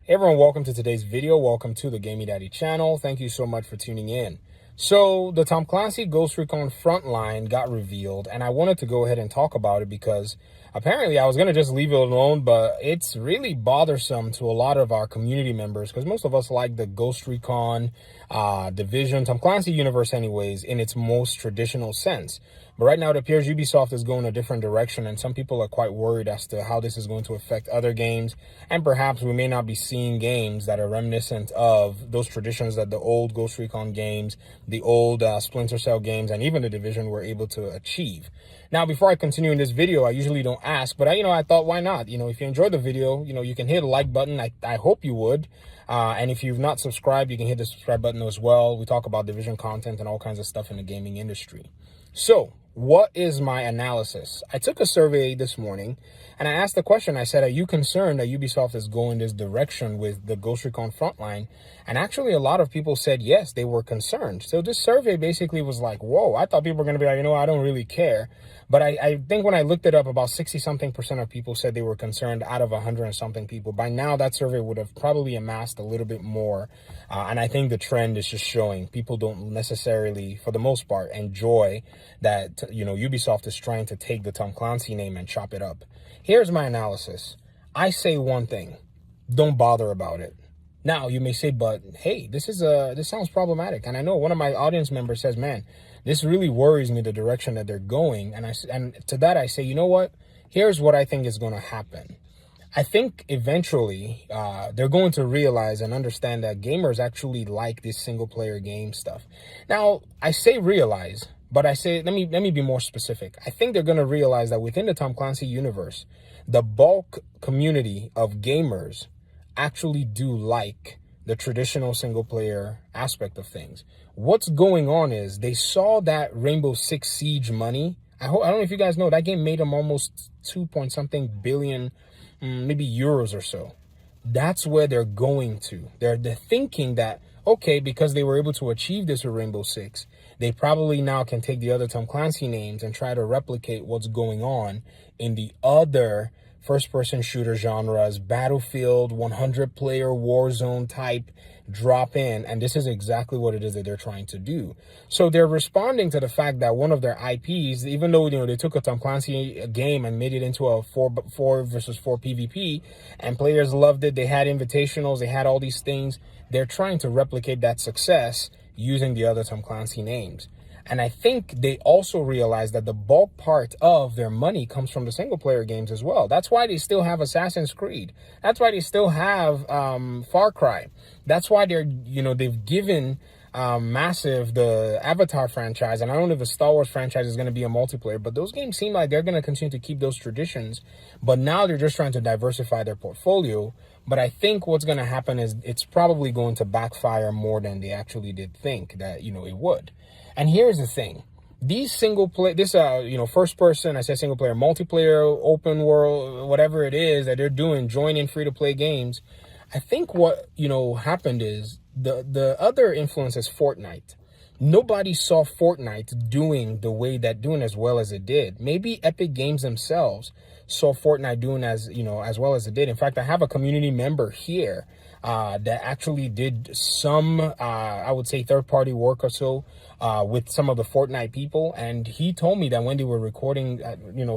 Hey everyone, welcome to today's video. Welcome to the Gaming Daddy channel. Thank you so much for tuning in. So the Tom Clancy Ghost Recon Frontline got revealed, and I wanted to go ahead and talk about it because apparently I was going to just leave it alone, but it's really bothersome to a lot of our community members because most of us like the Ghost Recon division, Tom Clancy universe anyways, in its most traditional sense. But right now it appears Ubisoft is going a different direction, and some people are quite worried as to how this is going to affect other games, and perhaps we may not be seeing games that are reminiscent of those traditions that the old Ghost Recon games, the old Splinter Cell games, and even the Division were able to achieve. Now, before I continue in this video, I usually don't ask, but I thought, why not? If you enjoyed the video, you can hit a like button. I hope you would. And if you've not subscribed, you can hit the subscribe button as well. We talk about Division content and all kinds of stuff in the gaming industry. So, what is my analysis? I took a survey this morning and I asked the question. I said, are you concerned that Ubisoft is going this direction with the Ghost Recon Frontline? And actually a lot of people said yes, they were concerned. So this survey basically was like, whoa, I thought people were going to be like, I don't really care. But I think when I looked it up, about 60-something% of people said they were concerned out of 100-something people. By now, that survey would have probably amassed a little bit more. And I think the trend is just showing people don't necessarily, for the most part, enjoy that, Ubisoft is trying to take the Tom Clancy name and chop it up. Here's my analysis. I say one thing. Don't bother about it. Now, you may say, but hey, this sounds problematic. And I know one of my audience members says, man, this really worries me, the direction that they're going. And to that I say, you know what? Here's what I think is going to happen. I think eventually they're going to realize and understand that gamers actually like this single player game stuff. Now, I say realize, but I say, let me be more specific. I think they're going to realize that within the Tom Clancy universe, the bulk community of gamers actually do like the traditional single player aspect of things. What's going on is they saw that Rainbow Six Siege money. I don't know if you guys know, that game made them almost 2-point-something billion, maybe euros or so. That's where they're going to. They're thinking that, okay, because they were able to achieve this with Rainbow Six, they probably now can take the other Tom Clancy names and try to replicate what's going on in the other first-person shooter genres, Battlefield, 100-player Warzone type, drop in, and this is exactly what it is that they're trying to do. So they're responding to the fact that one of their IPs, even though they took a Tom Clancy game and made it into a 4 versus 4 PvP, and players loved it, they had invitationals, they had all these things, they're trying to replicate that success using the other Tom Clancy names. And I think they also realize that the bulk part of their money comes from the single player games as well. That's why they still have Assassin's Creed. That's why they still have Far Cry. That's why they've given massive the Avatar franchise. And I don't know if the Star Wars franchise is going to be a multiplayer, but those games seem like they're going to continue to keep those traditions. But now they're just trying to diversify their portfolio. But I think what's going to happen is it's probably going to backfire more than they actually did think that, it would. And here's the thing. These first person, I said single player, multiplayer, open world, whatever it is that they're doing, joining free to play games. I think what, happened is the other influence is Fortnite. Nobody saw Fortnite doing as well as it did. Maybe Epic Games themselves saw Fortnite doing as well as it did. In fact, I have a community member here that actually did some, I would say, third-party work or so with some of the Fortnite people. And he told me that when they were recording,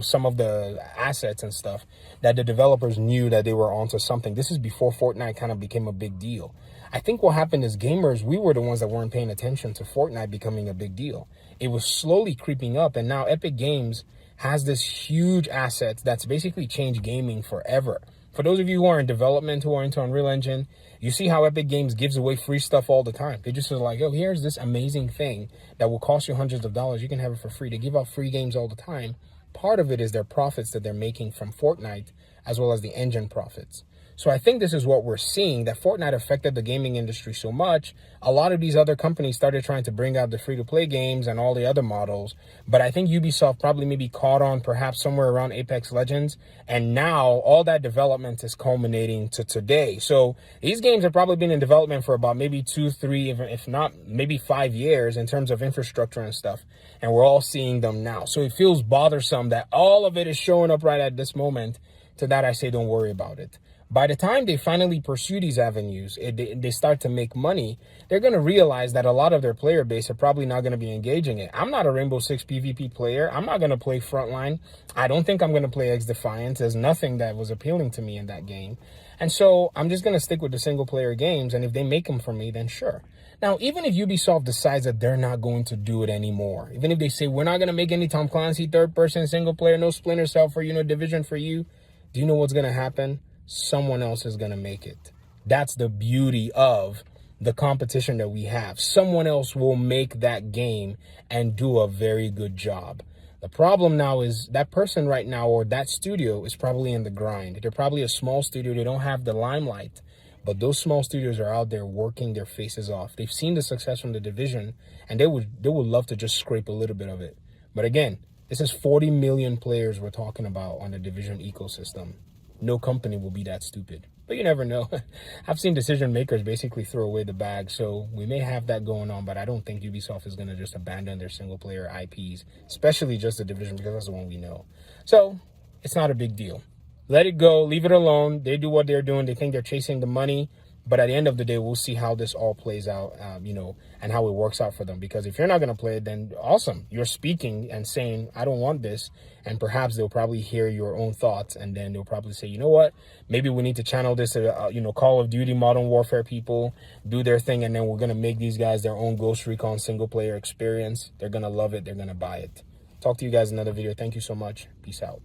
some of the assets and stuff, that the developers knew that they were onto something. This is before Fortnite kind of became a big deal. I think what happened is gamers, we were the ones that weren't paying attention to Fortnite becoming a big deal. It was slowly creeping up, and now Epic Games has this huge asset that's basically changed gaming forever. For those of you who are in development, who are into Unreal Engine, you see how Epic Games gives away free stuff all the time. They just are like, oh, here's this amazing thing that will cost you hundreds of dollars. You can have it for free. They give out free games all the time. Part of it is their profits that they're making from Fortnite, as well as the engine profits. So I think this is what we're seeing, that Fortnite affected the gaming industry so much. A lot of these other companies started trying to bring out the free-to-play games and all the other models. But I think Ubisoft probably maybe caught on perhaps somewhere around Apex Legends. And now all that development is culminating to today. So these games have probably been in development for about maybe 2, 3, if not maybe 5 years in terms of infrastructure and stuff. And we're all seeing them now. So it feels bothersome that all of it is showing up right at this moment. To that I say, don't worry about it. By the time they finally pursue these avenues, they start to make money, they're going to realize that a lot of their player base are probably not going to be engaging it. I'm not a Rainbow Six PvP player. I'm not going to play Frontline. I don't think I'm going to play X Defiance. There's nothing that was appealing to me in that game. And so I'm just going to stick with the single player games. And if they make them for me, then sure. Now, even if Ubisoft decides that they're not going to do it anymore, even if they say, we're not going to make any Tom Clancy third person single player, no Splinter Cell for you, no Division for you, do you know what's going to happen? Someone else is going to make it. That's the beauty of the competition that we have. Someone else will make that game and do a very good job. The problem now is that person right now, or that studio, is probably in the grind. They're probably a small studio. They don't have the limelight, but those small studios are out there working their faces off. They've seen the success from the Division, and they would love to just scrape a little bit of it. But again, this is 40 million players we're talking about on the Division ecosystem. No company will be that stupid, but you never know. I've seen decision makers basically throw away the bag, so we may have that going on, but I don't think Ubisoft is going to just abandon their single player IPs, especially just the Division, because that's the one we know. So it's not a big deal. Let it go, leave it alone. They do what they're doing. They think they're chasing the money, but at the end of the day, we'll see how this all plays out, and how it works out for them. Because if you're not going to play it, then awesome. You're speaking and saying, I don't want this. And perhaps they'll probably hear your own thoughts. And then they'll probably say, you know what? Maybe we need to channel this to, Call of Duty Modern Warfare people, do their thing. And then we're going to make these guys their own Ghost Recon single player experience. They're going to love it. They're going to buy it. Talk to you guys in another video. Thank you so much. Peace out.